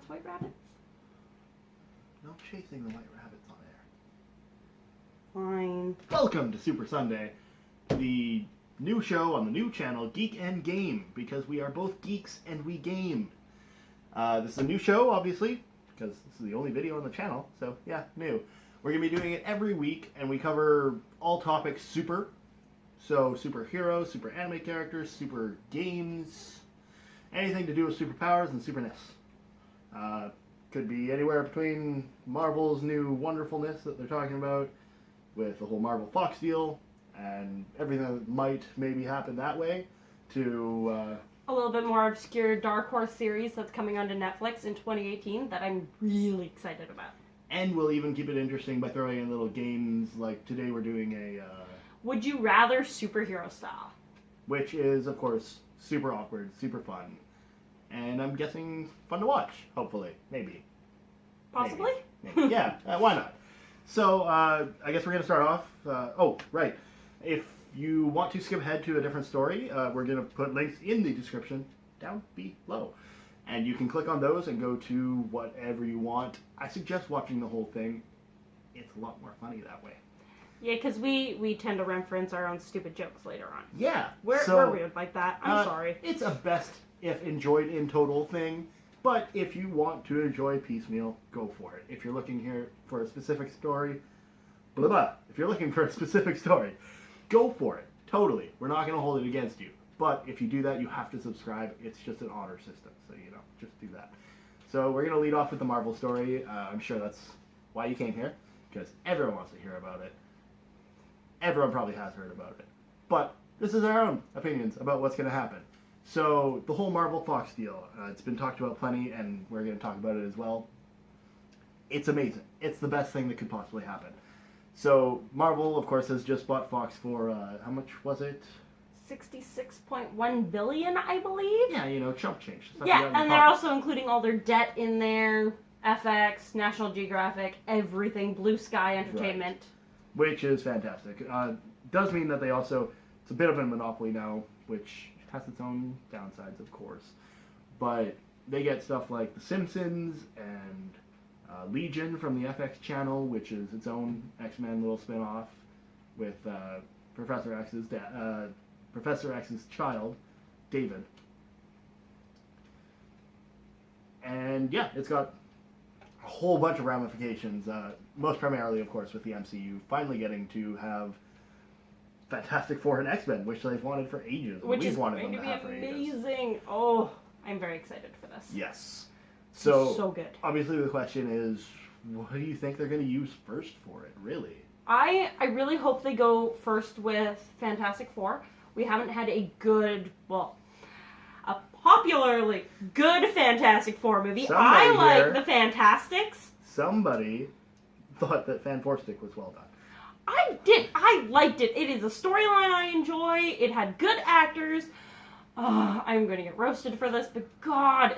rabbits, white rabbits? No chasing the white rabbits on air. Fine. Welcome to Super Sunday, the new show on the new channel, Geek and Game, because we are both geeks and we game. This is a new show, obviously, because this is the only video on the channel, so yeah, new. We're going to be doing it every week, and we cover all topics super. So, superheroes, super anime characters, super games, anything to do with superpowers and superness. Could be anywhere between Marvel's new wonderfulness that they're talking about, with the whole Marvel Fox deal, and everything that might maybe happen that way, to... a little bit more obscure Dark Horse series that's coming onto Netflix in 2018 that I'm really excited about. And we'll even keep it interesting by throwing in little games, like today we're doing a... Would you rather superhero style? Which is, of course, super awkward, super fun. And I'm guessing fun to watch, hopefully. Maybe. Possibly? Maybe. Yeah, why not? So, I guess we're going to start off... oh, right. If you want to skip ahead to a different story, we're going to put links in the description down below. And you can click on those and go to whatever you want. I suggest watching the whole thing. It's a lot more funny that way. Yeah, because we tend to reference our own stupid jokes later on. Yeah. We're weird like that. I'm sorry. It's a best if enjoyed in total thing. But if you want to enjoy piecemeal, go for it. If you're looking here for a specific story, blah blah. If you're looking for a specific story, go for it. Totally. We're not going to hold it against you. But if you do that, you have to subscribe. It's just an honor system. So, just do that. So we're going to lead off with the Marvel story. I'm sure that's why you came here. Because everyone wants to hear about it. Everyone probably has heard about it. But this is our own opinions about what's going to happen. So, the whole Marvel Fox deal, it's been talked about plenty, and we're going to talk about it as well. It's amazing. It's the best thing that could possibly happen. So, Marvel, of course, has just bought Fox for, how much was it? 66.1 billion, I believe? Yeah, chump change. Yeah, and they're also including all their debt in there. FX, National Geographic, everything, Blue Sky Entertainment. Right. Which is fantastic. Does mean that they also, it's a bit of a monopoly now, which has its own downsides, of course. But they get stuff like The Simpsons and Legion from the FX channel, which is its own X-Men little spin-off with Professor X's child, David. And yeah, it's got a whole bunch of ramifications, most primarily, of course, with the MCU finally getting to have Fantastic Four and X-Men, which they've wanted for ages. Which is going to be amazing. Oh, I'm very excited for this. Yes. So good. Obviously, the question is, what do you think they're going to use first for it, really? I really hope they go first with Fantastic Four. We haven't had a good, a popularly good Fantastic Four movie. I like the Fantastics. Somebody thought that Fan Four Stick was well done. I did. I liked it. It is a storyline I enjoy. It had good actors. I'm going to get roasted for this, but God,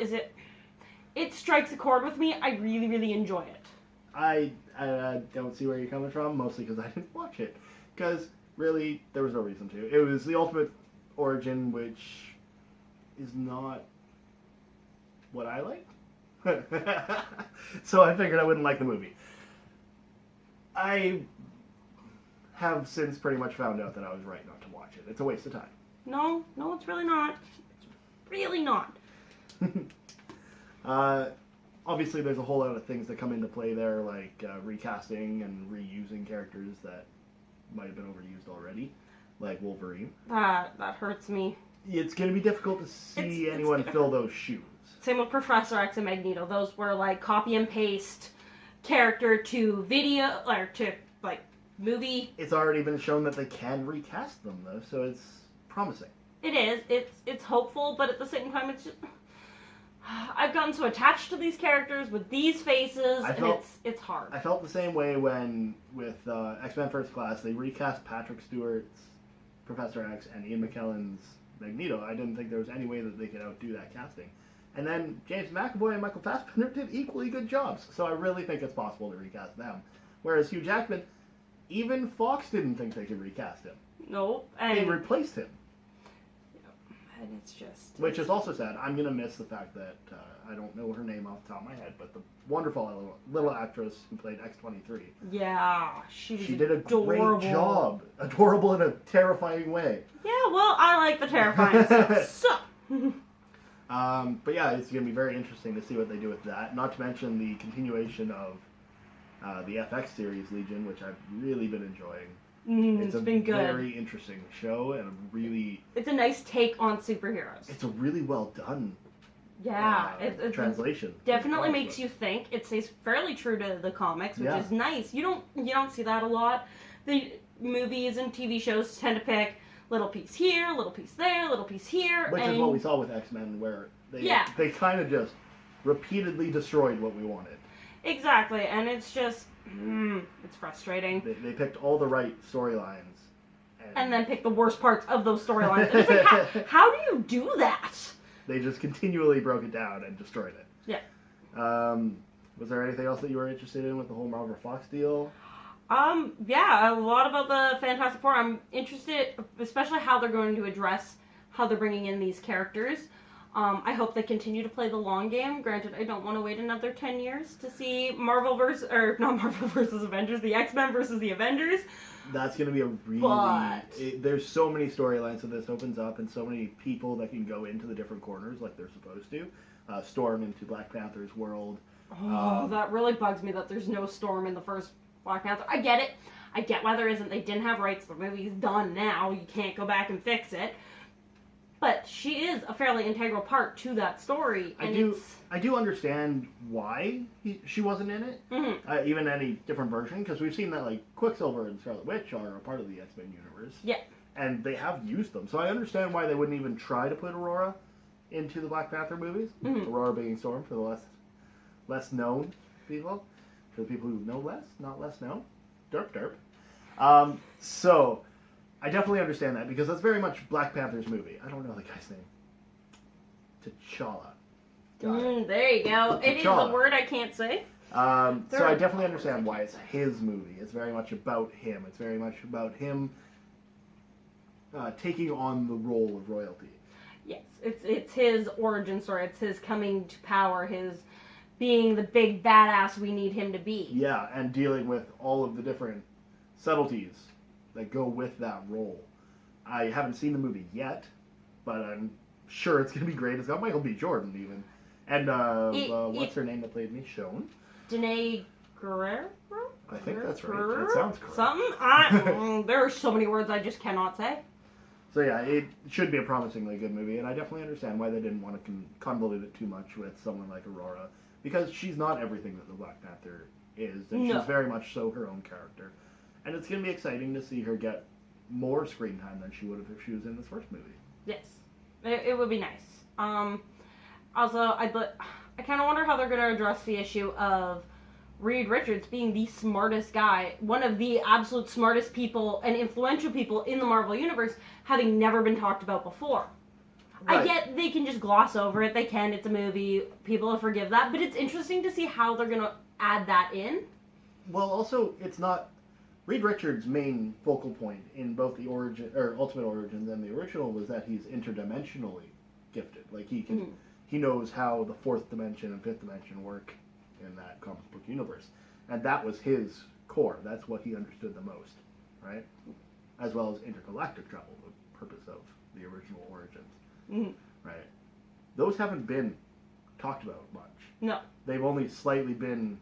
it strikes a chord with me. I really, really enjoy it. I don't see where you're coming from, mostly because I didn't watch it. Because, really, there was no reason to. It was the Ultimate Origin, which is not what I like. So I figured I wouldn't like the movie. I have since pretty much found out that I was right not to watch it. It's a waste of time. No, it's really not. It's really not. Obviously, there's a whole lot of things that come into play there, like recasting and reusing characters that might have been overused already, like Wolverine. That hurts me. It's going to be difficult to see anyone fill those shoes. Same with Professor X and Magneto. Those were like copy and paste character to video, or to like movie. It's already been shown that they can recast them, though, so it's promising. It is. It's hopeful, but at the same time, it's just... I've gotten so attached to these characters with these faces, and it's hard. I felt the same way when, with X-Men First Class, they recast Patrick Stewart's Professor X and Ian McKellen's Magneto. I didn't think there was any way that they could outdo that casting. And then James McAvoy and Michael Fassbender did equally good jobs, so I really think it's possible to recast them. Whereas Hugh Jackman, even Fox didn't think they could recast him. No, they replaced him. and it's just... Which is also sad. I'm going to miss the fact that I don't know her name off the top of my head, but the wonderful little actress who played X-23. Yeah, she did a adorable. great job. Adorable in a terrifying way. Yeah, well, I like the terrifying stuff. So... But yeah, it's going to be very interesting to see what they do with that. Not to mention the continuation of the FX series Legion, which I've really been enjoying. It's been good. Very interesting show, and it's a nice take on superheroes. It's a really well done. Yeah, translation. Definitely makes you think. It stays fairly true to the comics, which is nice. You don't see that a lot. The movies and TV shows tend to pick little piece here, little piece there, little piece here. Which is what we saw with X-Men, where they kind of just repeatedly destroyed what we wanted. Exactly, and it's just, it's frustrating. They picked all the right storylines. And then picked the worst parts of those storylines. And it's like, how do you do that? They just continually broke it down and destroyed it. Yeah. Was there anything else that you were interested in with the whole Marvel Fox deal? Yeah, a lot about the Fantastic Four. I'm interested, especially how they're going to address how they're bringing in these characters. I hope they continue to play the long game. Granted, I don't want to wait another 10 years to see not Marvel versus Avengers, the X-Men versus the Avengers. That's going to be a really... there's so many storylines that this opens up, and so many people that can go into the different corners like they're supposed to. Storm into Black Panther's world. That really bugs me that there's no Storm in the first Black Panther. I get it. I get why there isn't. They didn't have rights. The movie's done now. You can't go back and fix it. But she is a fairly integral part to that story. And I do understand why she wasn't in it. Mm-hmm. Even any different version, because we've seen that like Quicksilver and Scarlet Witch are a part of the X-Men universe. Yeah. And they have used them. So I understand why they wouldn't even try to put Aurora into the Black Panther movies. Mm-hmm. Aurora being Storm for the less known people. For the people who know less, not less known. Derp derp. So I definitely understand that, because that's very much Black Panther's movie. I don't know the guy's name. T'Challa. There you go. It is a word I can't say. So I definitely understand why it's his movie. It's very much about him. It's very much about him taking on the role of royalty. Yes, it's his origin story. It's his coming to power, his being the big badass we need him to be. Yeah, and dealing with all of the different subtleties that go with that role. I haven't seen the movie yet, but I'm sure it's going to be great. It's got Michael B. Jordan, even. And what's her name that played Michonne? Danae Guerrero? I think that's right. That sounds correct. Something? There are so many words I just cannot say. So yeah, it should be a promisingly good movie, and I definitely understand why they didn't want to convolute it too much with someone like Aurora, because she's not everything that the Black Panther is, and she's very much so her own character. And it's going to be exciting to see her get more screen time than she would have if she was in this first movie. Yes. It would be nice. Also, I kind of wonder how they're going to address the issue of Reed Richards being the smartest guy, one of the absolute smartest people and influential people in the Marvel Universe, having never been talked about before. Right. I get they can just gloss over it. They can. It's a movie. People will forgive that. But it's interesting to see how they're going to add that in. Well, also, it's not... Reed Richards' main focal point in both the Ultimate Origins and the original was that he's interdimensionally gifted. Like, he knows how the fourth dimension and fifth dimension work in that comic book universe. And that was his core. That's what he understood the most, right? As well as intergalactic travel, the purpose of the original Origins. Mm-hmm. Right? Those haven't been talked about much. No. They've only slightly been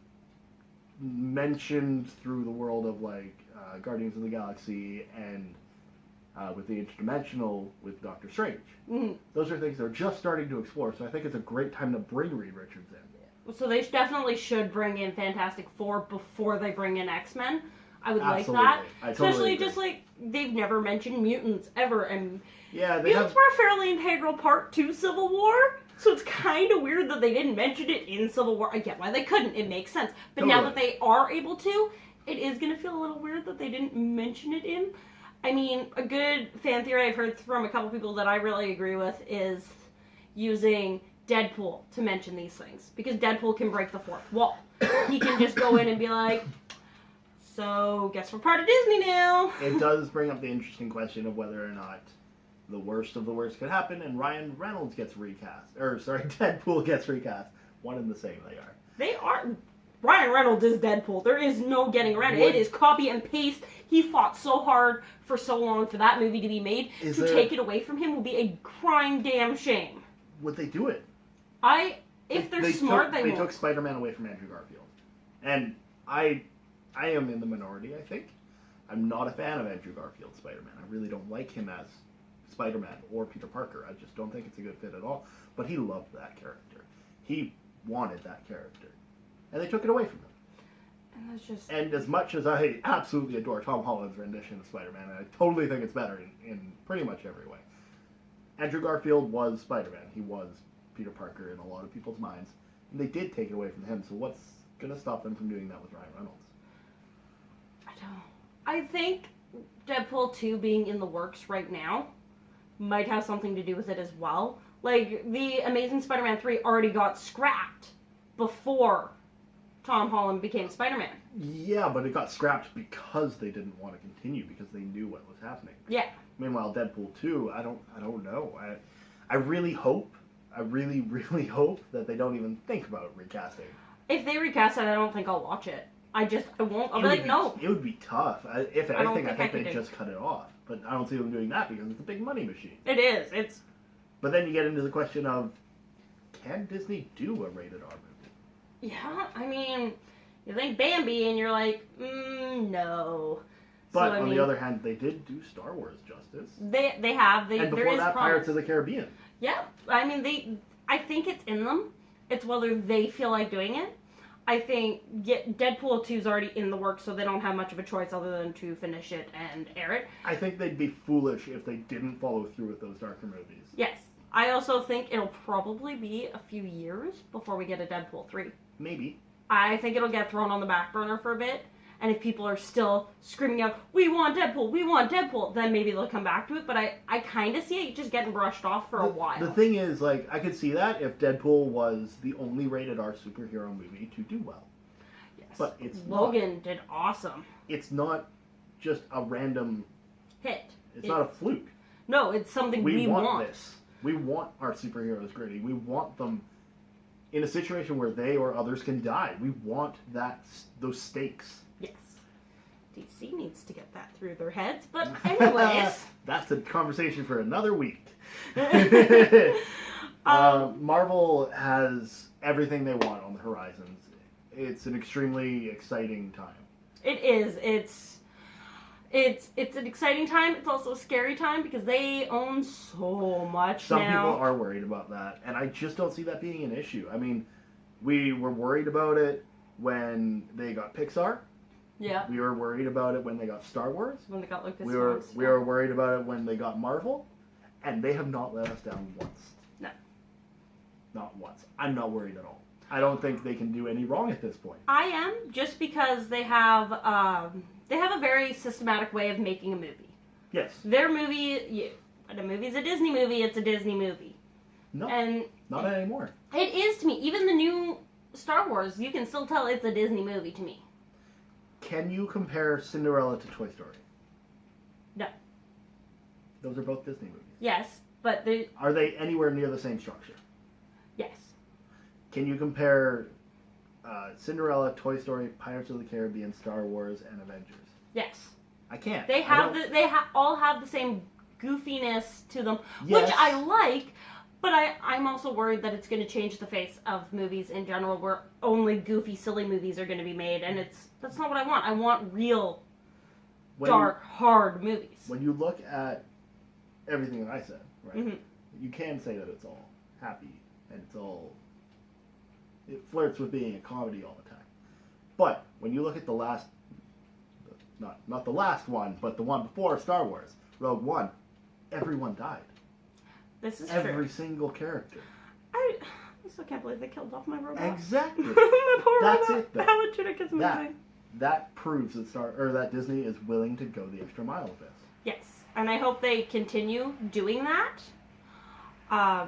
mentioned through the world of like Guardians of the Galaxy and with the interdimensional with Doctor Strange. Mm-hmm. Those are things they're just starting to explore, so I think it's a great time to bring Reed Richards in. So they definitely should bring in Fantastic Four before they bring in X-Men. I would like that. Especially just like they've never mentioned mutants ever, and mutants were a fairly integral part to Civil War. So it's kind of weird that they didn't mention it in Civil War. I get why they couldn't. It makes sense. But now that they are able to, it is going to feel a little weird that they didn't mention it in. I mean, a good fan theory I've heard from a couple people that I really agree with is using Deadpool to mention these things. Because Deadpool can break the fourth wall. He can just go in and be like, so guess we're part of Disney now. It does bring up the interesting question of whether or not the worst of the worst could happen, and Ryan Reynolds gets recast. Deadpool gets recast. One and the same they are. They are. Ryan Reynolds is Deadpool. There is no getting around it. It is copy and paste. He fought so hard for so long for that movie to be made. Take it away from him will be a crying damn shame. Would they do it? If they're smart, they won't. They took Spider-Man away from Andrew Garfield. And I am in the minority, I think. I'm not a fan of Andrew Garfield's Spider-Man. I really don't like him as Spider-Man or Peter Parker. I just don't think it's a good fit at all. But he loved that character. He wanted that character. And they took it away from him. And that's just... And as much as I absolutely adore Tom Holland's rendition of Spider-Man, and I totally think it's better in pretty much every way, Andrew Garfield was Spider-Man. He was Peter Parker in a lot of people's minds. And they did take it away from him, so what's going to stop them from doing that with Ryan Reynolds? I don't... I think Deadpool 2 being in the works right now might have something to do with it as well. Like, the Amazing Spider-Man 3 already got scrapped before Tom Holland became Spider-Man. Yeah, but it got scrapped because they didn't want to continue, because they knew what was happening. Yeah. Meanwhile, Deadpool 2, I don't know. I really hope, I really, really hope that they don't even think about recasting. If they recast it, I don't think I'll watch it. I won't. I'll be like, no. It would be tough. If anything, I think they'd do. just cut it off. But I don't see them doing that because it's a big money machine. It is. It's... But then you get into the question of, can Disney do a rated R movie? Yeah, I mean, you think Bambi and you're like, no. But on the other hand, they did do Star Wars justice. They have. And before that, Pirates of the Caribbean. Yeah, I mean, I think it's in them. It's whether they feel like doing it. I think Deadpool 2 is already in the works, so they don't have much of a choice other than to finish it and air it. I think they'd be foolish if they didn't follow through with those darker movies. Yes. I also think it'll probably be a few years before we get a Deadpool 3. Maybe. I think it'll get thrown on the back burner for a bit. And if people are still screaming out, we want Deadpool, then maybe they'll come back to it. But I kind of see it just getting brushed off for a while. The thing is, like, I could see that if Deadpool was the only rated R superhero movie to do well. Yes. But it's Logan did awesome. It's not just a random hit. It's not a fluke. No, it's something we want. This. We want our superheroes gritty. We want them in a situation where they or others can die. We want those stakes. Yes. DC needs to get that through their heads, but anyways. That's a conversation for another week. Marvel has everything they want on the horizons. It's an extremely exciting time. It is. It's an exciting time. It's also a scary time because they own so much Some now. people are worried about that, and I just don't see that being an issue. I mean, we were worried about it when they got Pixar. Yeah. We were worried about it when they got Star Wars. When they got Lucas. We were worried about it when they got Marvel, and they have not let us down once. No. Not once. I'm not worried at all. I don't think they can do any wrong at this point. I am, just because they have a very systematic way of making a movie. Yes. Their movie, a movie's a Disney movie, it's a Disney movie. No, and not anymore. It is to me. Even the new Star Wars, you can still tell it's a Disney movie to me. Can you compare Cinderella to Toy Story? No. Those are both Disney movies. Yes, but Are they anywhere near the same structure? Yes. Can you compare Cinderella, Toy Story, Pirates of the Caribbean, Star Wars, and Avengers? Yes. I can't. They all have the same goofiness to them, yes. Which I like. But I'm also worried that it's going to change the face of movies in general, where only goofy, silly movies are going to be made, and that's not what I want. I want real, dark, hard movies. When you look at everything that I said, right, mm-hmm. you can say that it's all happy, and it flirts with being a comedy all the time. But when you look at the last, not the last one, but the one before Star Wars, Rogue One, everyone died. This is Every true. single character. I still can't believe they killed off my robot. Exactly. My poor That's robot. it, though. Alan Tudyk is amazing. That proves that Disney is willing to go the extra mile with this. Yes, and I hope they continue doing that. Yeah.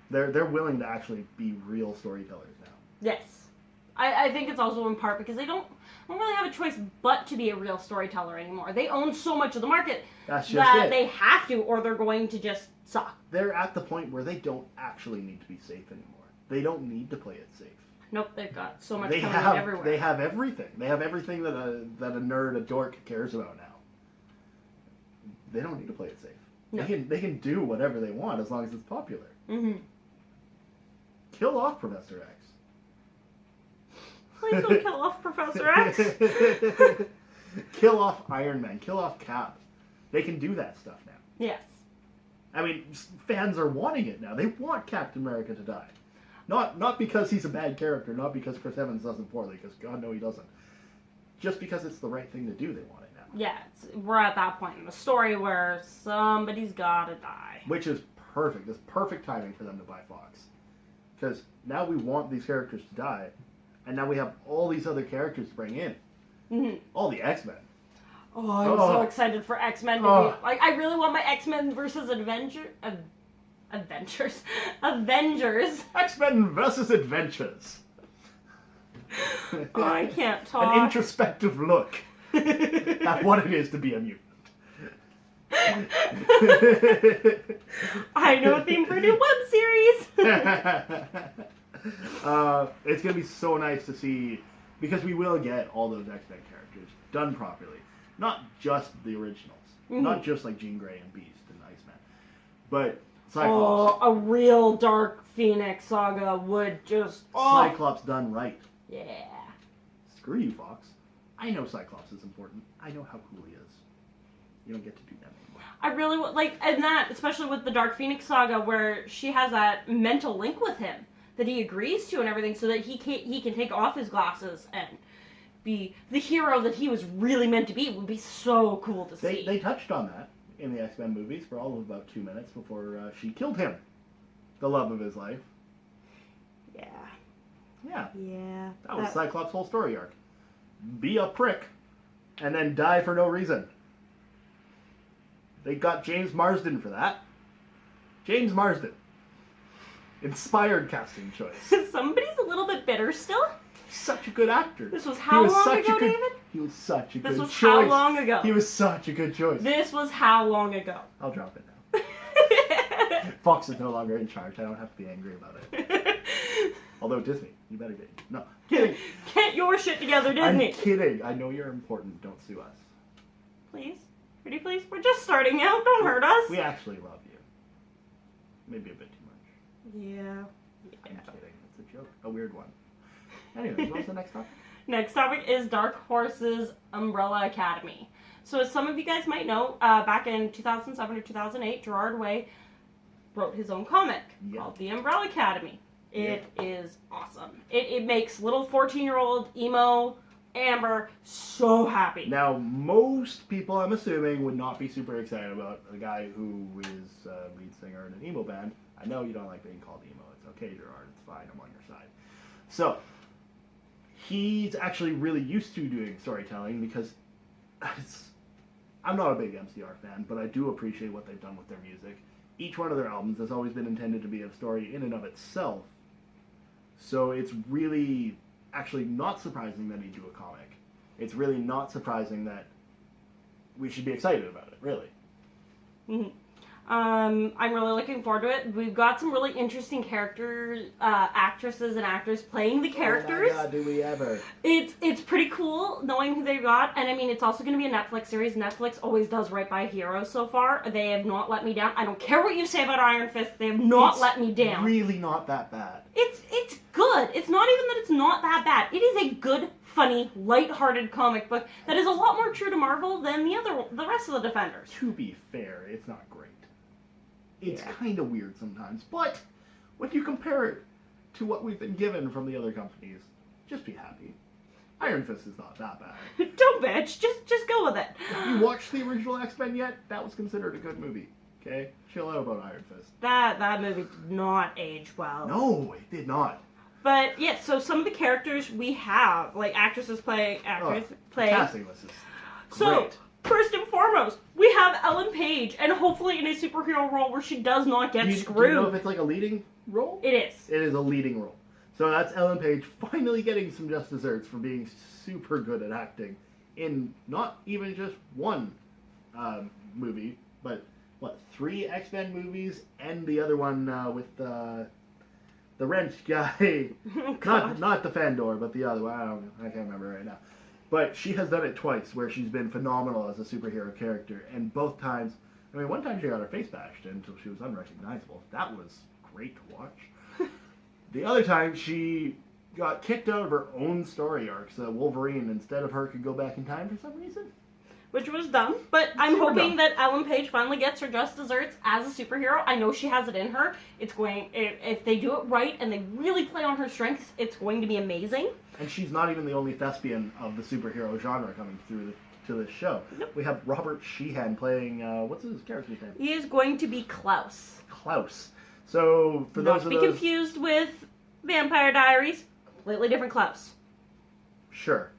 They're willing to actually be real storytellers now. Yes. I think it's also in part because they don't really have a choice but to be a real storyteller anymore. They own so much of the market that they have to, or they're going to just suck. They're at the point where they don't actually need to be safe anymore. They don't need to play it safe. Nope, they've got so much coming in everywhere. They have everything. They have everything that a nerd, a dork cares about now. They don't need to play it safe. No. They can do whatever they want as long as it's popular. Mm-hmm. Kill off Professor X. Please don't kill off Professor X. Kill off Iron Man. Kill off Cap. They can do that stuff now. Yes. I mean, fans are wanting it now. They want Captain America to die. Not because he's a bad character, not because Chris Evans does it poorly, because God, no, he doesn't. Just because it's the right thing to do, they want it now. Yeah, we're at that point in the story where somebody's gotta die. Which is perfect. It's perfect timing for them to buy Fox. Because now we want these characters to die, and now we have all these other characters to bring in. Mm-hmm. All the X-Men. Oh, I'm so excited for X-Men to be... Like, I really want my X-Men versus Avengers. X-Men versus Adventures. Oh, I can't talk. An introspective look at what it is to be a mutant. I know a theme for a new web series. It's going to be so nice to see, because we will get all those X-Men characters done properly. Not just the originals. Mm-hmm. Not just like Jean Grey and Beast and Iceman. But Cyclops. Oh, a real Dark Phoenix saga would just... Cyclops done right. Yeah. Screw you, Fox. I know Cyclops is important. I know how cool he is. You don't get to do that anymore. I really would like, and that, especially with the Dark Phoenix saga, where she has that mental link with him that he agrees to and everything, so that he can take off his glasses and be the hero that he was really meant to be. It would be so cool to see. They touched on that in the X-Men movies for all of about 2 minutes before she killed him, the love of his life. Yeah. Yeah. Yeah. That was Cyclops' whole story arc. Be a prick, and then die for no reason. They got James Marsden for that. James Marsden. Inspired casting choice. Somebody's a little bit bitter still. Such a good actor. This was how long ago, David? He was such a good choice. This was how long ago? He was such a good choice. This was how long ago? I'll drop it now. Fox is no longer in charge. I don't have to be angry about it. Although Disney, you better get... No, kidding. Get your shit together, Disney. I'm kidding. I know you're important. Don't sue us. Please? Pretty please? We're just starting out. Don't hurt us. We actually love you. Maybe a bit too much. Yeah. I'm kidding. It's a joke. A weird one. Anyways, what's the next topic? Next topic is Dark Horse's Umbrella Academy. So as some of you guys might know, back in 2007 or 2008, Gerard Way wrote his own comic called The Umbrella Academy. It is awesome. It makes little 14-year-old emo Amber so happy. Now, most people, I'm assuming, would not be super excited about a guy who is a lead singer in an emo band. I know you don't like being called emo. It's okay, Gerard. It's fine. I'm on your side. So, he's actually really used to doing storytelling because I'm not a big MCR fan, but I do appreciate what they've done with their music. Each one of their albums has always been intended to be a story in and of itself. So it's really actually not surprising that he'd do a comic. It's really not surprising that we should be excited about it, really. Mm-hmm. I'm really looking forward to it. We've got some really interesting characters, actresses and actors playing the characters. Oh my God, do we ever? It's pretty cool knowing who they've got, and I mean, it's also going to be a Netflix series. Netflix always does right by heroes so far. They have not let me down. I don't care what you say about Iron Fist. They have not let me down. Really not that bad. It's good. It's not even that it's not that bad. It is a good, funny, light-hearted comic book that is a lot more true to Marvel than the rest of the Defenders. To be fair, it's not great. It's kind of weird sometimes, but when you compare it to what we've been given from the other companies, just be happy. Iron Fist is not that bad. Don't bitch. Just go with it. You watched the original X-Men yet? That was considered a good movie. Okay? Chill out about Iron Fist. That movie did not age well. No, it did not. But yeah, so some of the characters we have, like actresses play actors play. Casting list is so great. First and foremost, we have Ellen Page, and hopefully in a superhero role where she does not get screwed. Do you know if it's like a leading role? It is. It is a leading role. So that's Ellen Page finally getting some just desserts for being super good at acting in not even just one movie, but what, 3 X-Men movies and the other one with the wrench guy. not the Fandor, but the other one. I can't remember right now. But she has done it twice where she's been phenomenal as a superhero character, and both times, I mean, one time she got her face bashed until she was unrecognizable. That was great to watch. The other time she got kicked out of her own story arc, so Wolverine, instead of her, could go back in time for some reason. Which was dumb, but I'm Super hoping dumb. that Ellen Page finally gets her just desserts as a superhero. I know she has it in her. It's going, if they do it right and they really play on her strengths, it's going to be amazing. And she's not even the only thespian of the superhero genre coming through to this show. Nope. We have Robert Sheehan playing, what's his character's name? He is going to be Klaus. Klaus. So, for Not those to of be those... confused with Vampire Diaries. Completely different Klaus. Sure.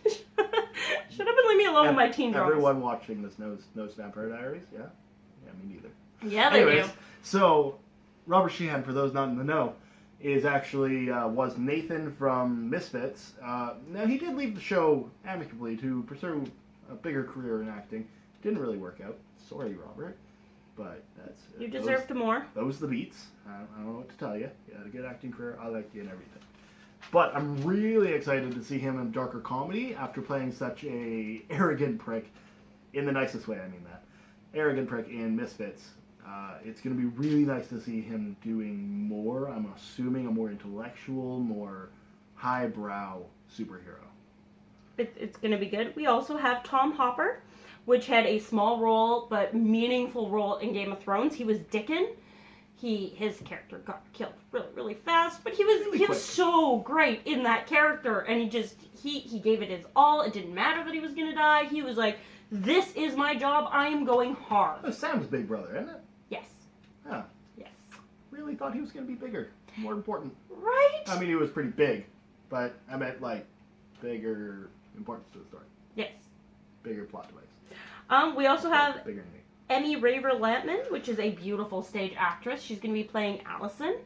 Shut up and leave me alone with my teen dramas. Everyone watching this knows Vampire Diaries, yeah? Yeah, me neither. Yeah, they Anyways, do. so, Robert Sheehan, for those not in the know, is actually, was Nathan from Misfits. Now, he did leave the show amicably to pursue a bigger career in acting. Didn't really work out. Sorry, Robert. But that's... You deserved more. Those are the beats. I don't know what to tell you. You had a good acting career. I like you and everything. But I'm really excited to see him in darker comedy after playing such a arrogant prick, in the nicest way I mean that, arrogant prick in Misfits. It's going to be really nice to see him doing more, I'm assuming a more intellectual, more highbrow superhero. It's going to be good. We also have Tom Hopper, which had a small role but meaningful role in Game of Thrones. He was Dickon. His character got killed really, really fast, but he was so great in that character, and he gave it his all. It didn't matter that he was gonna die. He was like, "This is my job. I am going hard." Oh, Sam's big brother, isn't it? Yes. Yeah. Yes. Really thought he was going to be bigger, more important. Right? I mean, he was pretty big, but I meant like bigger importance to the story, Yes. bigger plot device. We also have Bigger than me. Emmy Raver Lampman, which is a beautiful stage actress. She's going to be playing Allison,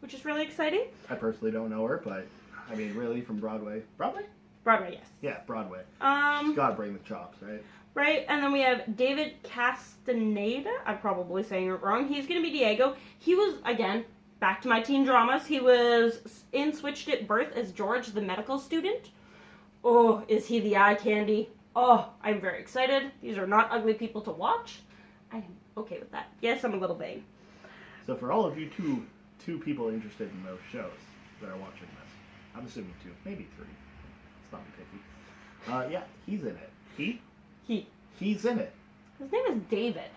which is really exciting. I personally don't know her, but I mean, really, from Broadway. Broadway? Broadway, yes. Yeah, Broadway. She's got to bring the chops, right? Right, and then we have David Castaneda. I'm probably saying it wrong. He's going to be Diego. He was, again, back to my teen dramas. He was in Switched at Birth as George, the medical student. Oh, is he the eye candy? Oh, I'm very excited. These are not ugly people to watch. I am okay with that. Yes, I'm a little vain. So for all of you two people interested in those shows that are watching this, I'm assuming 2, maybe 3. It's not picky. Yeah, he's in it. He's in it. His name is David.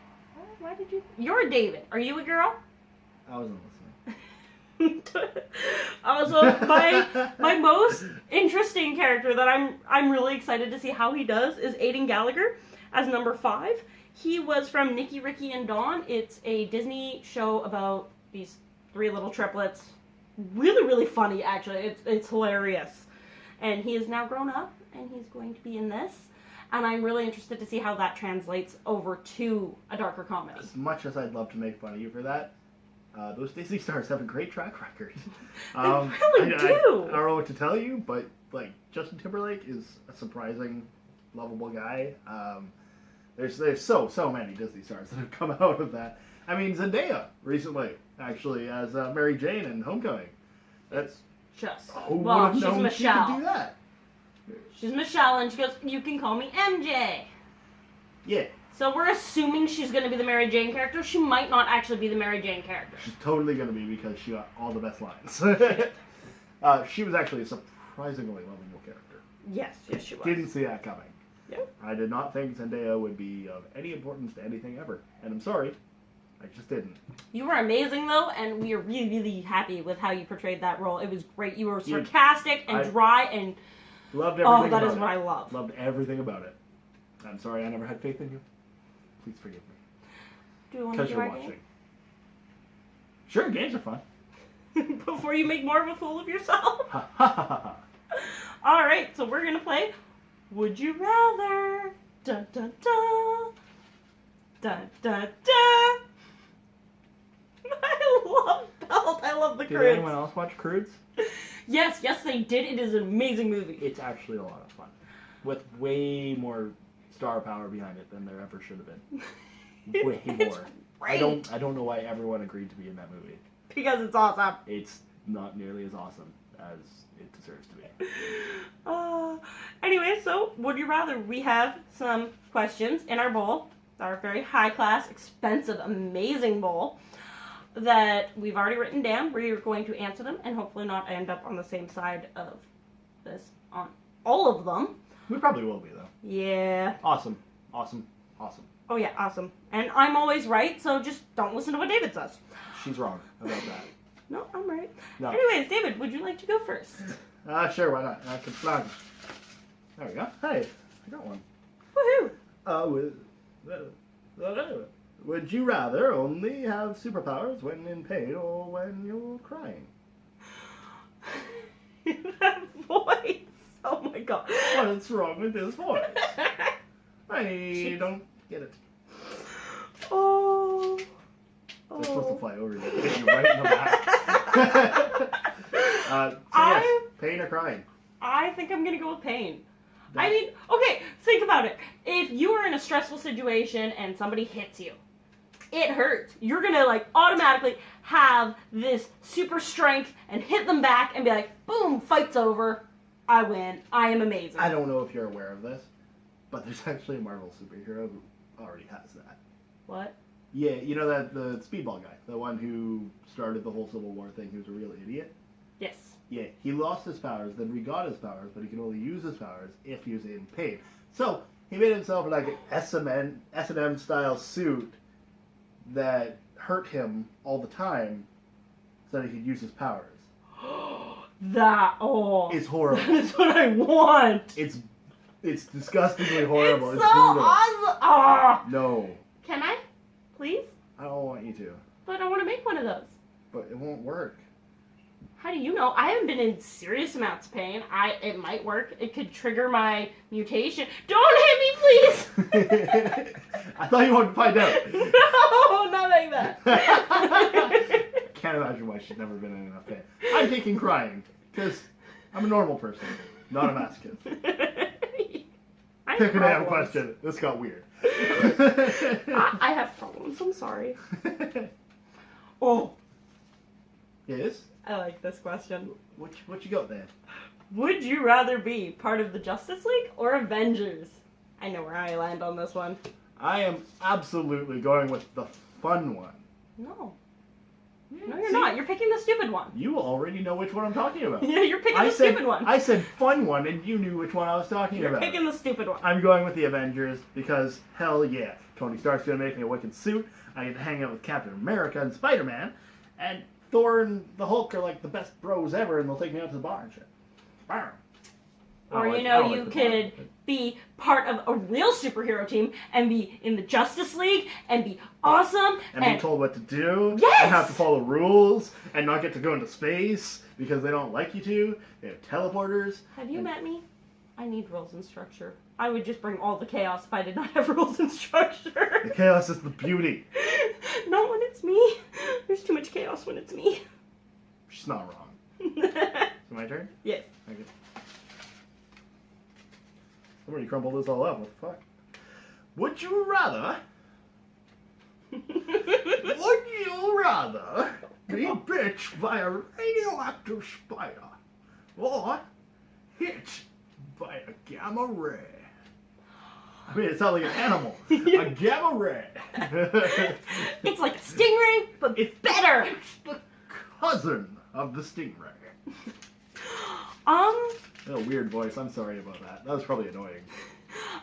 Why did you... You're David. Are you a girl? I wasn't listening. Also, my most interesting character that I'm really excited to see how he does is Aidan Gallagher as number 5. He was from Nicky, Ricky, and Dawn. It's a Disney show about these 3 little triplets. Really, really funny, actually. It's hilarious. And he is now grown up, and he's going to be in this. And I'm really interested to see how that translates over to a darker comedy. As much as I'd love to make fun of you for that, those Disney stars have a great track record. They really do. I don't know what to tell you, but like Justin Timberlake is a surprising, lovable guy. There's so many Disney stars that have come out of that. I mean, Zendaya recently, actually, as Mary Jane in Homecoming. That's Just who would well, have she's known she could Michelle. do that? She's Michelle, and she goes, "You can call me MJ." Yeah, So we're assuming she's going to be the Mary Jane character. She might not actually be the Mary Jane character. she's totally gonna be because she got all the best lines. She was actually a surprisingly lovable character. Yes, she was. Didn't see that coming. Yep. I did not think Zendaya would be of any importance to anything ever, and I'm sorry, I just didn't. You were amazing, though, and we are really, really happy with how you portrayed that role. It was great. You were sarcastic and dry, and Loved everything that about is it. what I love. Loved everything about it. I'm sorry I never had faith in you. Please forgive me. Do you want to Because do you're our watching. Sure, games are fun. game? Before you make more of a fool of yourself? Ha ha ha ha. Alright, so we're going to play Would You Rather? Dun dun dun. Dun dun dun. I love Belt. I love the Did Croods. anyone else watch Croods? Yes, they did. It is an amazing movie. It's actually a lot of fun, with way more star power behind it than there ever should have been. Way more. Great. I don't know why everyone agreed to be in that movie. Because it's awesome. It's not nearly as awesome as it deserves to be. Anyway, so would you rather? We have some questions in our bowl, our very high class, expensive, amazing bowl that we've already written down. We're going to answer them and hopefully not end up on the same side of this on all of them. We probably will be, though. Yeah. Awesome. Oh yeah, awesome. And I'm always right, so just don't listen to what David says. She's wrong about that. No, I'm right. No. Anyways, David, would you like to go first? Sure, why not? I can flag. There we go. Hey, I got one. Woohoo! Would you rather only have superpowers when in pain or when you're crying? That voice! Oh my god. What's wrong with this voice? I don't get it. Oh. They're supposed to fly over you. Hit you right in the back. So yes, pain or crying? I think I'm gonna go with pain. I mean, okay, think about it. If you are in a stressful situation and somebody hits you, it hurts. You're gonna like automatically have this super strength and hit them back and be like, boom, fight's over. I win. I am amazing. I don't know if you're aware of this, but there's actually a Marvel superhero who already has that. What? Yeah, you know that the speedball guy, the one who started the whole Civil War thing, who's a real idiot? Yes. Yeah, he lost his powers, then regot his powers, but he can only use his powers if he was in pain. So, he made himself like an S&M style suit that hurt him all the time so that he could use his powers. It's horrible. That is what I want. It's disgustingly horrible. It's so awesome. Ah. No. Can I? Please? I don't want you to. But I want to make one of those. But it won't work. How do you know? I haven't been in serious amounts of pain. It might work. It could trigger my mutation. Don't hit me, please! I thought you wanted to find out. No, not like that. Can't imagine why she's never been in enough pain. I'm taking crying, because I'm a normal person, not a masochist. Pick a damn question. This got weird. I have problems. I'm sorry. Oh. Yes? I like this question. What you got there? Would you rather be part of the Justice League or Avengers? I know where I land on this one. I am absolutely going with the fun one. No. No, you're not. You're picking the stupid one. You already know which one I'm talking about. Yeah, you're picking the stupid one. I said fun one, and you knew which one I was talking about. You're picking the stupid one. I'm going with the Avengers because, hell yeah, Tony Stark's going to make me a wicked suit. I get to hang out with Captain America and Spider-Man, and Thor and the Hulk are like the best bros ever, and they'll take me out to the bar and shit. Bam. Or, you could be part of a real superhero team and be in the Justice League and be awesome. And be told what to do. Yes! And have to follow rules and not get to go into space because they don't like you to. They have teleporters. Have you met me? I need rules and structure. I would just bring all the chaos if I did not have rules and structure. The chaos is the beauty. Not when it's me. There's too much chaos when it's me. She's not wrong. Is it my turn? Yes. Okay. Somebody crumpled this all up. What the fuck? Would you rather be bit by a radioactive spider or hit by a gamma ray? I mean, it sounds like an animal. A gamma ray. It's like a stingray, but it's better. It's the cousin of the stingray. A weird voice. I'm sorry about that. That was probably annoying.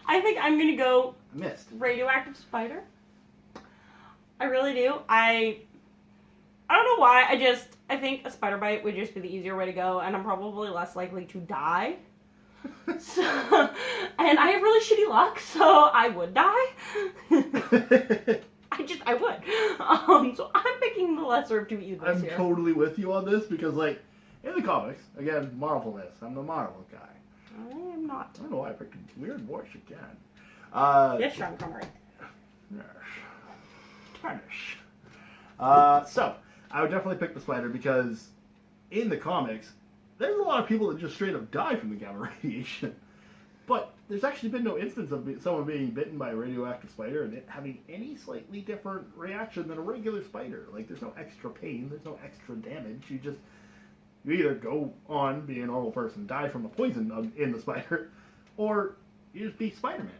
I think I'm gonna go Missed. radioactive spider. I really do. I don't know why. I think a spider bite would just be the easier way to go, and I'm probably less likely to die. So, and I have really shitty luck, so I would die. I would. So I'm picking the lesser of two evils I'm here. totally with you on this because, like, in the comics, again, Marvelness. I'm the Marvel guy. I am not. I don't know why I picked a weird voice again. Yes, Sean Connery. So, I would definitely pick the spider because in the comics, there's a lot of people that just straight up die from the gamma radiation. But there's actually been no instance of someone being bitten by a radioactive spider and it having any slightly different reaction than a regular spider. Like, there's no extra pain, there's no extra damage. You either go on, be a normal person, die from the poison in the spider, or you just be Spider-Man.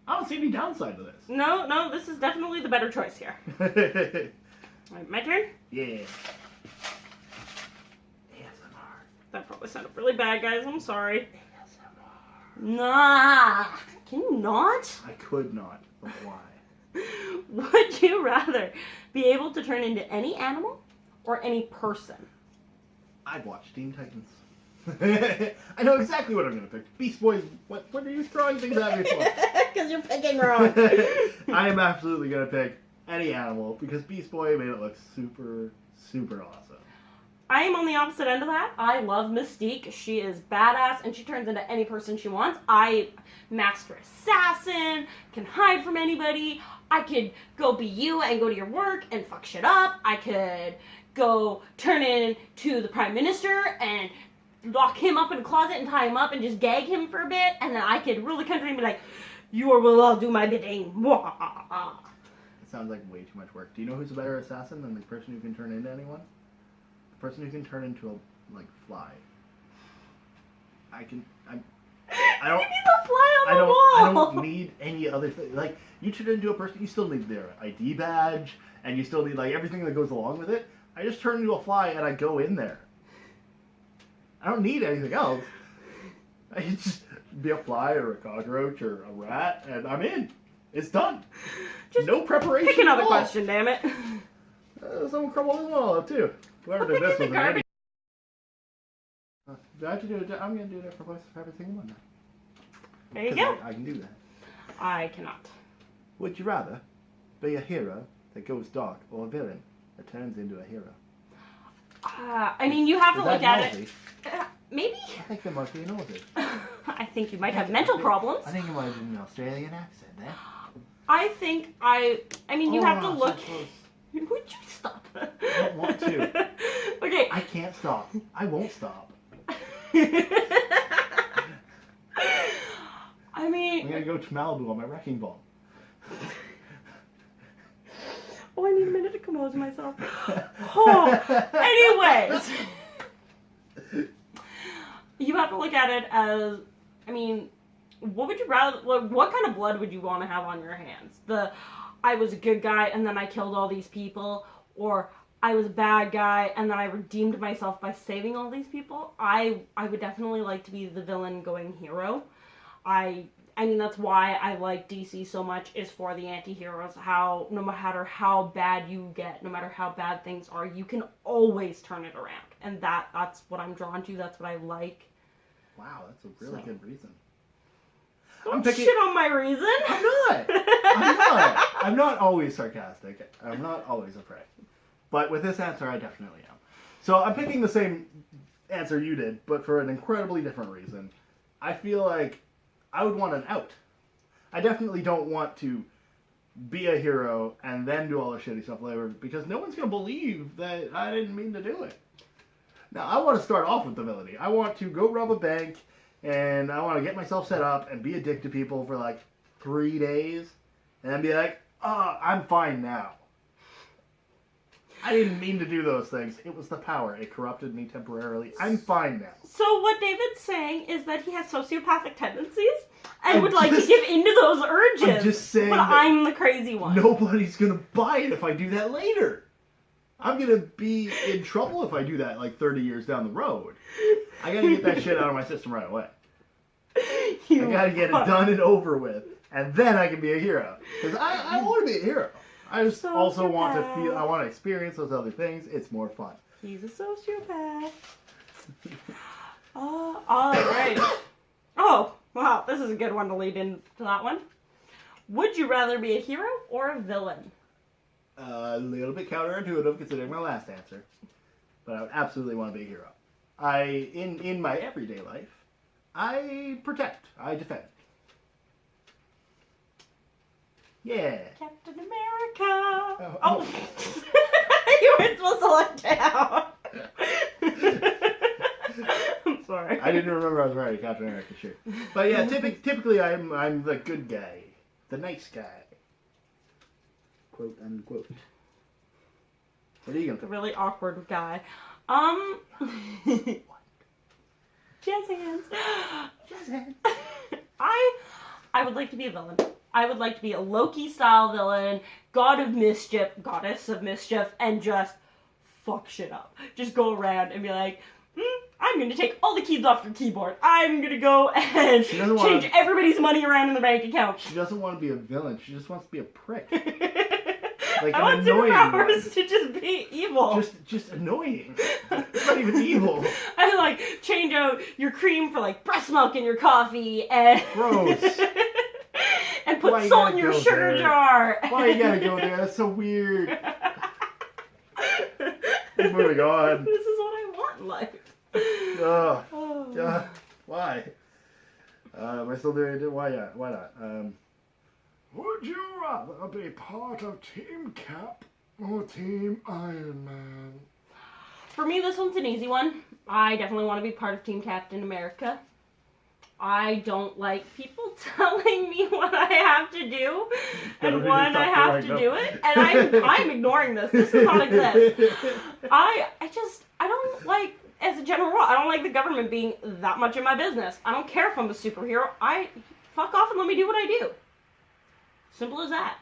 I don't see any downside to this. No, this is definitely the better choice here. Alright, my turn? Yeah. ASMR. That probably sounded really bad, guys. I'm sorry. Nah. Can you not? I could not, but why? Would you rather be able to turn into any animal or any person? I've watched Teen Titans. I know exactly what I'm going to pick. Beast Boys, what are you throwing things at me for? Because you're picking wrong. I am absolutely going to pick any animal because Beast Boy made it look super, super awesome. I am on the opposite end of that. I love Mystique. She is badass and she turns into any person she wants. I master assassin, can hide from anybody. I could go be you and go to your work and fuck shit up. I could go turn into the Prime Minister and lock him up in a closet and tie him up and just gag him for a bit. And then I could rule the country and be like, you will all do my bidding. It sounds like way too much work. Do you know who's a better assassin than the person who can turn into anyone? The person who can turn into a fly. I don't. You need the fly on the wall. I don't need any other thing. Like, you turn into a person, you still need their ID badge, and you still need like everything that goes along with it. I just turn into a fly and I go in there. I don't need anything else. I can just be a fly or a cockroach or a rat, and I'm in. It's done. Just no preparation. Pick another at all. question, damn it. Someone crumbled his wall up too. Whoever did this was an idiot. Do I have to do it? I'm going to do a different voice for every single one now. There you go. I can do that. I cannot. Would you rather be a hero that goes dark or a villain that turns into a hero? I mean, you have to look at it. Maybe? I think there might be an Aussie. I think you might have mental problems. I think it might have an Australian accent there. I think I mean, you have to look. So Would you stop? I don't want to. Okay. I can't stop. I won't stop. I mean... I'm going to go to Malibu on my wrecking ball. Oh, I need a minute to compose myself. Oh, anyways. You have to look at it as, I mean, what would you rather, what kind of blood would you want to have on your hands? I was a good guy and then I killed all these people, or I was a bad guy and then I redeemed myself by saving all these people? I would definitely like to be the villain going hero. I mean, that's why I like DC so much, is for the anti-heroes. How, no matter how bad you get, no matter how bad things are, you can always turn it around. And that's what I'm drawn to, that's what I like. Wow, that's a really good reason. Don't shit on my reason. I'm not. I'm not always sarcastic. I'm not always a prick. But with this answer, I definitely am. So I'm picking the same answer you did, but for an incredibly different reason. I feel like I would want an out. I definitely don't want to be a hero and then do all the shitty stuff later, because no one's going to believe that I didn't mean to do it. Now, I want to start off with the villainy. I want to go rob a bank, and I want to get myself set up and be a dick to people for like 3 days, and then be like, oh, I'm fine now. I didn't mean to do those things. It was the power. It corrupted me temporarily. I'm fine now. So what David's saying is that he has sociopathic tendencies and would like to give into those urges. I'm just saying, but I'm the crazy one. Nobody's going to buy it if I do that later. I'm going to be in trouble if I do that like 30 years down the road. I got to get that shit out of my system right away. I got to get it done and over with. And then I can be a hero. Because I want to be a hero. I just also want to feel, I want to experience those other things. It's more fun. He's a sociopath. Alright. Oh, wow, this is a good one to lead into that one. Would you rather be a hero or a villain? A little bit counterintuitive considering my last answer. But I would absolutely want to be a hero. In my everyday life, I protect. I defend. Yeah. Captain America. Oh. You weren't supposed to look down. I'm sorry. I didn't remember I was wearing a Captain America shirt. But yeah, typically I'm the good guy. The nice guy. Quote unquote. What are you gonna The really awkward guy. Jazz hands. Jazz hands. I would like to be a villain. I would like to be a Loki-style villain, goddess of mischief, and just fuck shit up. Just go around and be like, I'm going to take all the keys off your keyboard. I'm going to go and change everybody's money around in the bank account. She doesn't want to be a villain. She just wants to be a prick. Like I want superpowers to just be evil. Just annoying. It's not even evil. I like change out your cream for like breast milk in your coffee and gross. And put salt in your sugar jar. Why you gotta go there? That's so weird. Moving on. This is what I want in life. Why? Am I still doing it? Why not? Would you rather be part of Team Cap or Team Iron Man? For me, this one's an easy one. I definitely want to be part of Team Captain America. I don't like people telling me what I have to do and when I have to do it. And I'm ignoring this. This does not exist. I don't like, as a general rule, I don't like the government being that much in my business. I don't care if I'm a superhero. Fuck off and let me do what I do. Simple as that.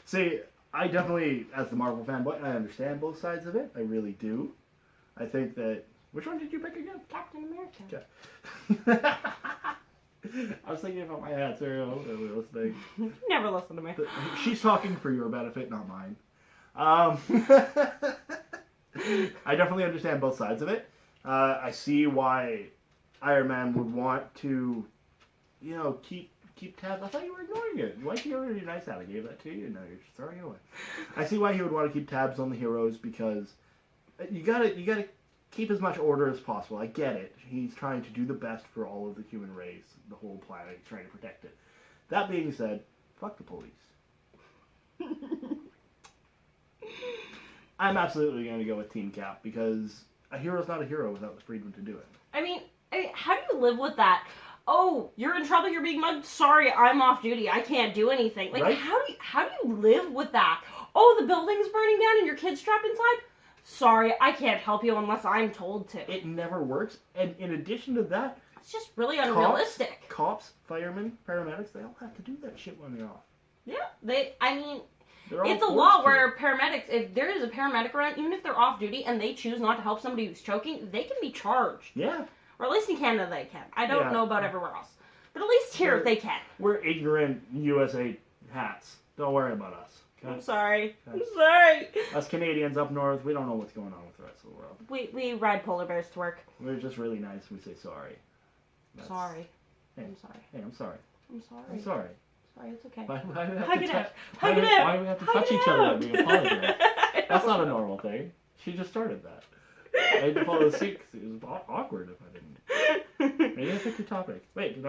See, I definitely, as the Marvel fanboy, I understand both sides of it. I really do. I think that... Which one did you pick again? Captain America. Okay. I was thinking about my answer. Listening. You never listen to me. She's talking for your benefit, not mine. I definitely understand both sides of it. I see why Iron Man would want to, keep tabs. I thought you were ignoring it. Why you already nice out? I gave that to you. No, you're just throwing it away. I see why he would want to keep tabs on the heroes because you gotta keep as much order as possible. I get it. He's trying to do the best for all of the human race, the whole planet. He's trying to protect it. That being said, fuck the police. I'm absolutely going to go with Team Cap because a hero's not a hero without the freedom to do it. I mean, how do you live with that? Oh, you're in trouble, you're being mugged. Sorry, I'm off duty. I can't do anything. Like, right? how do you live with that? Oh, the building's burning down and your kid's trapped inside? Sorry, I can't help you unless I'm told to. It never works. And in addition to that, it's just really unrealistic. Cops, firemen, paramedics, they all have to do that shit when they're off. Yeah, it's a law where paramedics, if there is a paramedic around, even if they're off duty and they choose not to help somebody who's choking, they can be charged. Yeah. Or at least in Canada they can. I don't know about everywhere else. But at least here they can. We're ignorant USA hats. Don't worry about us. Okay? I'm sorry. I'm sorry. Us Canadians up north, we don't know what's going on with the rest of the world. We ride polar bears to work. We're just really nice. We say sorry. Sorry. Hey, I'm sorry. Hey, I'm sorry. I'm sorry. I'm sorry. Sorry, it's okay. Why do we have Hug to it touch? out. Hug it out. Why do we have to touch each other when we apologize? That's not a normal thing. She just started that. I had to follow the suit because it was awkward if I didn't. Maybe I picked your topic. Wait, did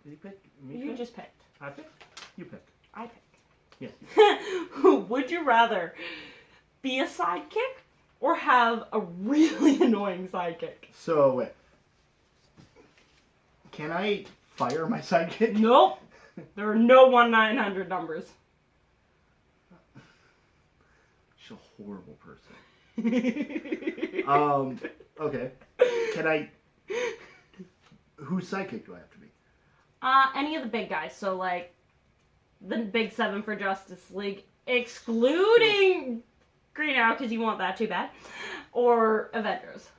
you pick me? You just picked. I picked? You picked. I picked. Yes. Would you rather be a sidekick or have a really annoying sidekick? So, wait. Can I fire my sidekick? Nope. There are no 1-900 numbers. She's a horrible person. Okay. Can I... Whose sidekick do I have to be? Any of the big guys. So, like, the big 7 for Justice League, excluding Green Arrow, because you want that too bad, or Avengers.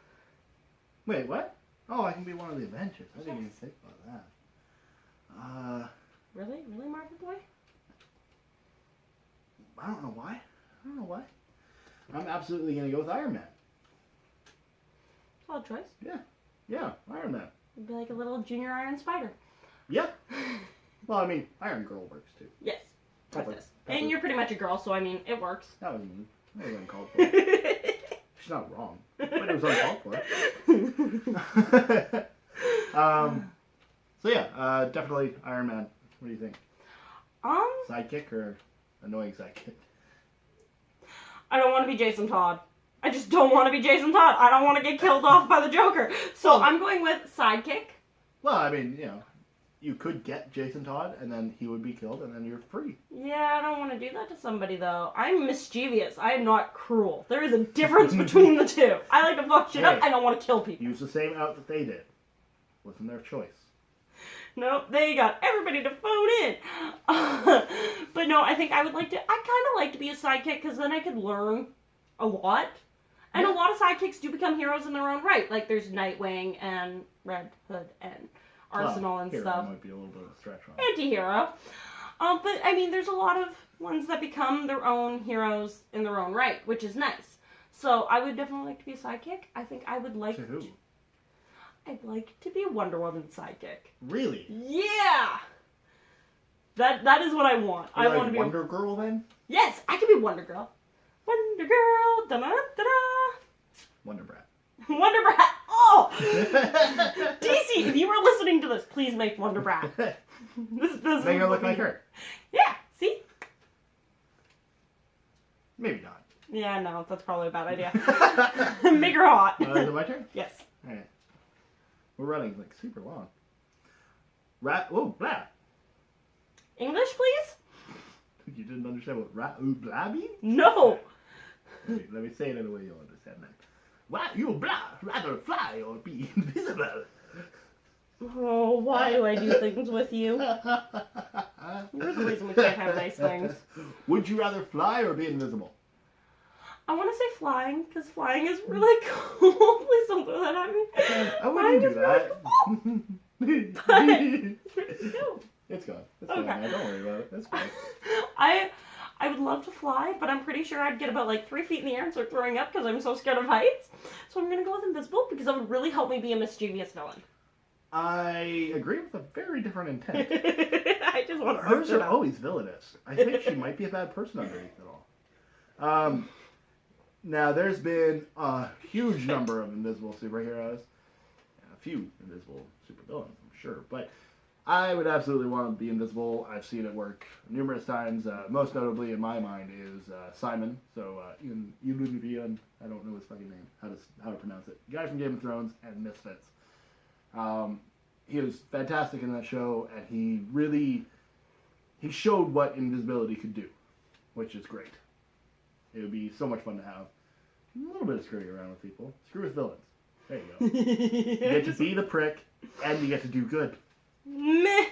Wait, what? Oh, I can be one of the Avengers. I didn't even think about that. Really? Really, Marvel Boy? I don't know why. I'm absolutely going to go with Iron Man. Solid choice. Yeah, Iron Man. You'd be like a little junior Iron Spider. Yeah. Well, I mean, Iron Girl works too. Yes. Pepper. And you're pretty much a girl, so I mean, it works. That was mean. That was uncalled for. She's not wrong, but it was uncalled for. So yeah, definitely Iron Man. What do you think? Sidekick or annoying sidekick? I don't want to be Jason Todd. I just don't want to be Jason Todd. I don't want to get killed off by the Joker. So I'm going with sidekick. Well, I mean, you know, you could get Jason Todd, and then he would be killed, and then you're free. Yeah, I don't want to do that to somebody, though. I'm mischievous. I am not cruel. There is a difference between the two. I like to fuck shit up. I don't want to kill people. Use the same out that they did. Wasn't their choice. Nope, they got everybody to phone in. But no, I think I kind of like to be a sidekick, because then I could learn a lot. And a lot of sidekicks do become heroes in their own right. Like, there's Nightwing and Red Hood and Arsenal and Hero stuff. Might be a little bit of a stretch on. Anti-hero. But, I mean, there's a lot of ones that become their own heroes in their own right, which is nice. So, I would definitely like to be a sidekick. I think I would like to who? I'd like to be a Wonder Woman sidekick. Really? Yeah! That is what I want. I want to be Wonder Girl, then? Yes, I could be Wonder Girl. Wonder Girl, da-da-da-da. Wonder Brat. Wonder Brat. Oh! DC, if you were listening to this, please make Wonder Brat. This Make her look like her. Yeah, see? Maybe not. Yeah, no, that's probably a bad idea. Make her hot. Is it my turn? Yes. Alright. We're running like super long. Blah. English, please? You didn't understand what blah means? No. Let me say it in a way you'll understand that. Why you blah rather fly or be invisible? Oh, why do I do things with you? You're the reason we can't have nice things. Would you rather fly or be invisible? I want to say flying, because flying is really cool. Please don't throw that at me. I wouldn't do that. Really cool. It's gone. It's gone. Now. Don't worry about it. That's fine. I would love to fly, but I'm pretty sure I'd get about like 3 feet in the air and start throwing up because I'm so scared of heights. So I'm going to go with invisible because that would really help me be a mischievous villain. I agree with a very different intent. I just want to Hers are always villainous. I think she might be a bad person underneath it all. Now, there's been a huge number of invisible superheroes. And a few invisible supervillains, I'm sure. But I would absolutely want to be invisible. I've seen it work numerous times. Most notably in my mind is Simon. So, Ian, I don't know his fucking name, how to pronounce it. Guy from Game of Thrones and Misfits. He was fantastic in that show, and he showed what invisibility could do, which is great. It would be so much fun to have a little bit of screwing around with people. Screw with villains. There you go. You get to be the prick, and you get to do good. Meh.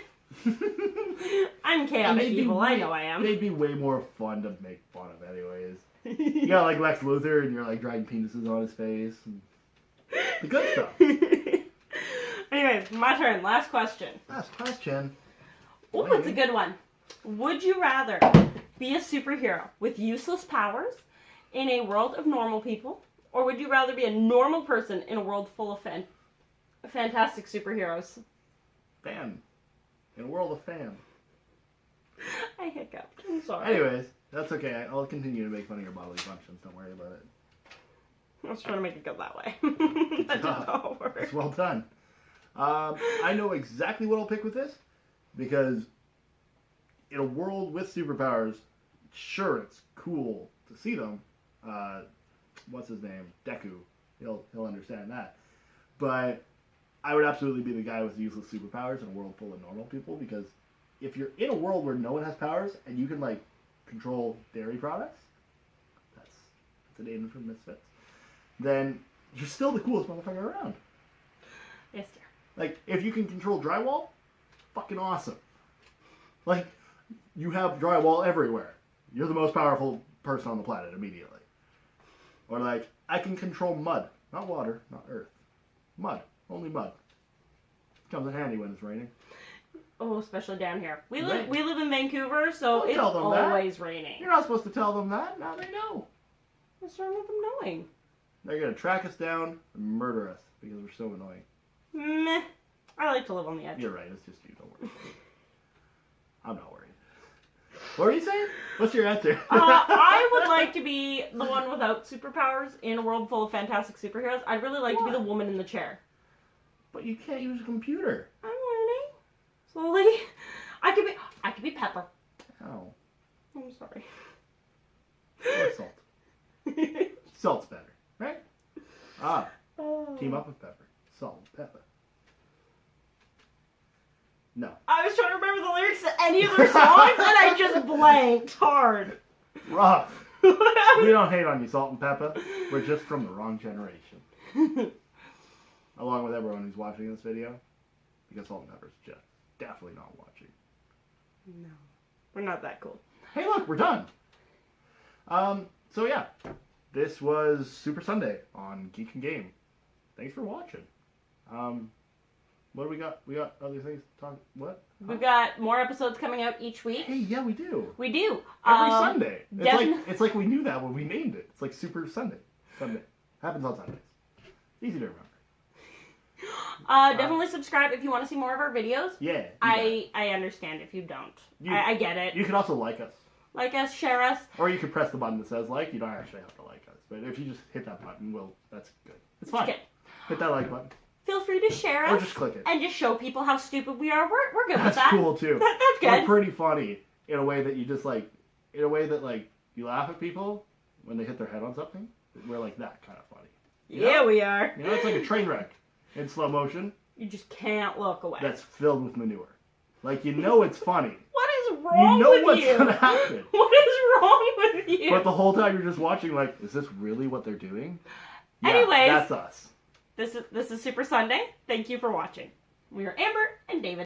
I'm chaotic evil. I know I am. They'd be way more fun to make fun of anyways. You got like Lex Luthor, and you're like dragging penises on his face. And the good stuff. Anyways, my turn. Last question. Last question. Oh, it's a good one. Would you rather be a superhero with useless powers in a world of normal people, or would you rather be a normal person in a world full of fantastic superheroes? Fan. In a world of fan. I hiccuped. I'm sorry. Anyways, that's okay. I'll continue to make fun of your bodily functions. Don't worry about it. I was trying to make it go that way. That did not work. It's well done. I know exactly what I'll pick with this, because in a world with superpowers, sure, it's cool to see them. What's his name? Deku. He'll understand that. But I would absolutely be the guy with useless superpowers in a world full of normal people, because if you're in a world where no one has powers and you can like control dairy products, that's a name from Misfits, then you're still the coolest motherfucker around. Yes, dear. Like, if you can control drywall, fucking awesome. Like, you have drywall everywhere. You're the most powerful person on the planet immediately. Or like, I can control mud. Not water, not earth. Mud. Only mud. Comes in handy when it's raining. Oh, especially down here. We live in Vancouver, so Don't it's tell them always that. raining. You're not supposed to tell them that. Now they know. What's wrong with them knowing? They're going to track us down and murder us because we're so annoying. Meh. I like to live on the edge. You're right. It's just you. Don't worry. I'm not worried. What were you saying? What's your answer? I would like to be the one without superpowers in a world full of fantastic superheroes. I'd really like to be the woman in the chair. But you can't use a computer. I'm learning. Slowly. I could be Pepper. Oh. I'm sorry. Or salt. Salt's better. Ah, Oh. team up with pepper. Salt and pepper. No. I was trying to remember the lyrics to any of their songs, and I just blanked hard. Rough. We don't hate on you, Salt and Pepper. We're just from the wrong generation. Along with everyone who's watching this video. Because Salt and Pepper's just definitely not watching. No. We're not that cool. Hey, look, we're done. So yeah. This was Super Sunday on Geek and Game. Thanks for watching. What do we got? We got other things to talk. What? We've got more episodes coming out each week. Hey, yeah, we do. We do. Every Sunday. It's like we knew that when we named it. It's like Super Sunday. Sunday. Happens on Sundays. Easy to remember. Definitely subscribe if you want to see more of our videos. Yeah. I understand if you don't. I get it. You can also like us. Like us, share us. Or you can press the button that says like. You don't actually have to like us. But if you just hit that button, that's good. It's fine. Good. Hit that like button. Feel free to share us. Or just click it. And just show people how stupid we are. We're good with That's that. cool too. That's good. We're pretty funny in a way that you just like, in a way that like, you laugh at people when they hit their head on something. We're like that kind of funny. You know? Yeah, we are. You know, it's like a train wreck in slow motion You just can't look away. that's filled with manure. Like, you know it's funny. What is wrong You know with what's you? gonna happen. What is wrong with you? But the whole time you're just watching like, is this really what they're doing? Yeah, Anyways. that's us. This is Super Sunday. Thank you for watching. We are Amber and David.